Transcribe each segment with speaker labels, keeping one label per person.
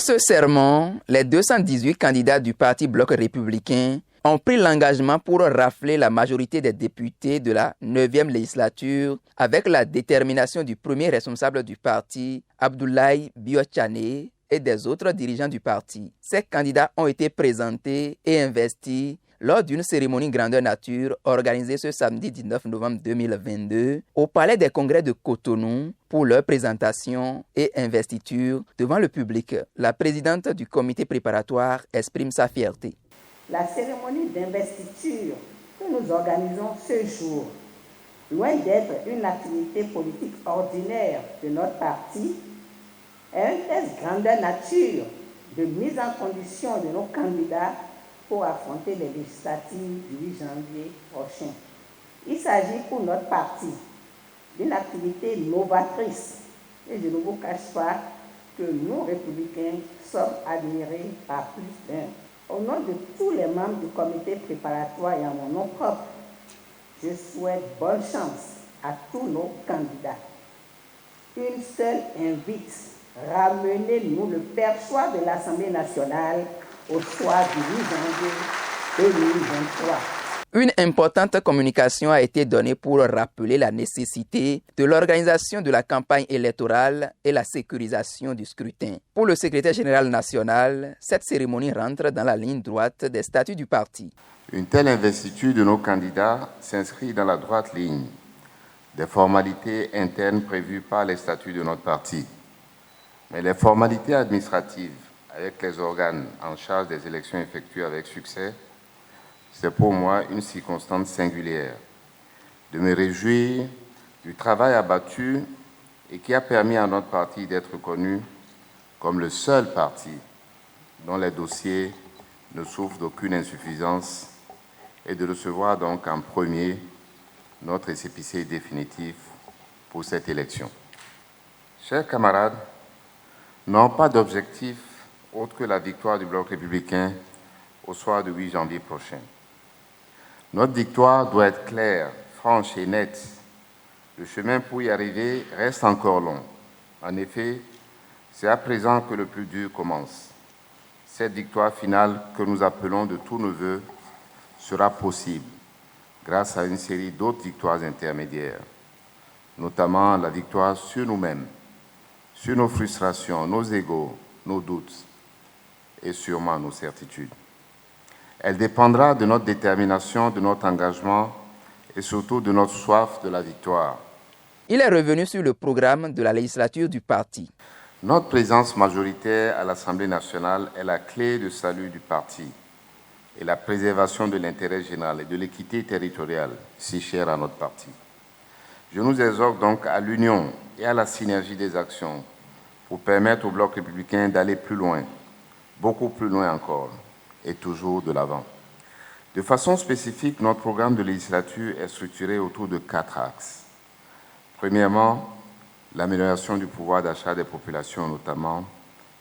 Speaker 1: ce sermon, les 218 candidats du Parti Bloc républicain ont pris l'engagement pour rafler la majorité des députés de la 9e législature avec la détermination du premier responsable du parti, Abdoulaye Biotchane, et des autres dirigeants du parti. Ces candidats ont été présentés et investis lors d'une cérémonie grandeur nature organisée ce samedi 19 novembre 2022 au Palais des Congrès de Cotonou pour leur présentation et investiture devant le public. La présidente du comité préparatoire exprime sa fierté.
Speaker 2: La cérémonie d'investiture que nous organisons ce jour, loin d'être une activité politique ordinaire de notre parti, est un test grandeur nature de mise en condition de nos candidats pour affronter les législatives du 8 janvier prochain. Il s'agit pour notre parti d'une activité novatrice et je ne vous cache pas que nous, républicains, sommes admirés par plus d'un. Au nom de tous les membres du comité préparatoire et en mon nom propre, je souhaite bonne chance à tous nos candidats. Une seule invite, ramenez-nous le perchoir de l'Assemblée nationale au soir du 8 janvier 2023.
Speaker 1: Une importante communication a été donnée pour rappeler la nécessité de l'organisation de la campagne électorale et la sécurisation du scrutin. Pour le secrétaire général national, cette cérémonie rentre dans la ligne droite des statuts du parti.
Speaker 3: Une telle investiture de nos candidats s'inscrit dans la droite ligne des formalités internes prévues par les statuts de notre parti. Mais les formalités administratives avec les organes en charge des élections effectuées avec succès, c'est pour moi une circonstance singulière de me réjouir du travail abattu et qui a permis à notre parti d'être reconnu comme le seul parti dont les dossiers ne souffrent d'aucune insuffisance et de recevoir donc en premier notre récépissé définitif pour cette élection. Chers camarades, n'ont pas d'objectif autre que la victoire du Bloc républicain au soir du 8 janvier prochain. Notre victoire doit être claire, franche et nette. Le chemin pour y arriver reste encore long. En effet, c'est à présent que le plus dur commence. Cette victoire finale que nous appelons de tous nos vœux sera possible grâce à une série d'autres victoires intermédiaires, notamment la victoire sur nous-mêmes, sur nos frustrations, nos égos, nos doutes et sûrement nos certitudes. Elle dépendra de notre détermination, de notre engagement et surtout de notre soif de la victoire.
Speaker 1: Il est revenu sur le programme de la législature du parti.
Speaker 3: Notre présence majoritaire à l'Assemblée nationale est la clé de salut du parti et la préservation de l'intérêt général et de l'équité territoriale, si chère à notre parti. Je nous exhorte donc à l'union et à la synergie des actions pour permettre au Bloc républicain d'aller plus loin, beaucoup plus loin encore, et toujours de l'avant. De façon spécifique, notre programme de législature est structuré autour de 4 axes. Premièrement, l'amélioration du pouvoir d'achat des populations, notamment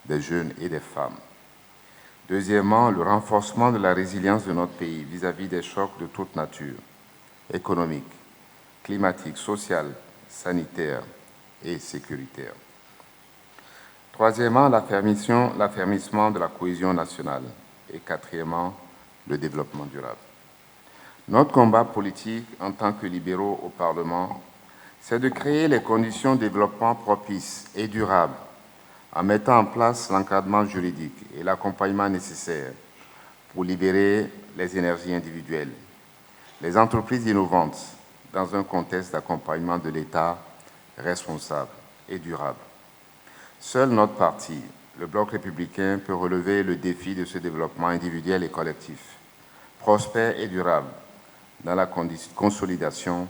Speaker 3: des jeunes et des femmes. Deuxièmement, le renforcement de la résilience de notre pays vis-à-vis des chocs de toute nature, économiques, climatiques, sociales, sanitaires et sécuritaires. Troisièmement, l'affermissement de la cohésion nationale. Et quatrièmement, le développement durable. Notre combat politique en tant que libéraux au Parlement, c'est de créer les conditions de développement propices et durables en mettant en place l'encadrement juridique et l'accompagnement nécessaire pour libérer les énergies individuelles, les entreprises innovantes dans un contexte d'accompagnement de l'État responsable et durable. Seul notre parti, le Bloc républicain, peut relever le défi de ce développement individuel et collectif, prospère et durable, dans la consolidation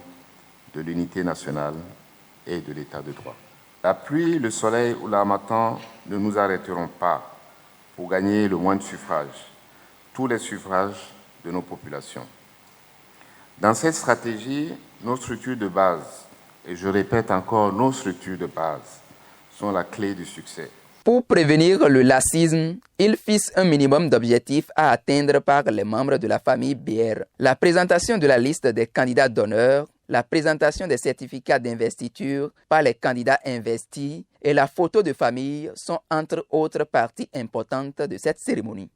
Speaker 3: de l'unité nationale et de l'État de droit. La pluie, le soleil ou l'harmattan ne nous arrêteront pas pour gagner le moins de suffrages, tous les suffrages de nos populations. Dans cette stratégie, nos structures de base, et je répète encore, nos structures de base, sont la clé du succès.
Speaker 1: Pour prévenir le laxisme, il fixe un minimum d'objectifs à atteindre par les membres de la famille BR. La présentation de la liste des candidats d'honneur, la présentation des certificats d'investiture par les candidats investis et la photo de famille sont entre autres parties importantes de cette cérémonie.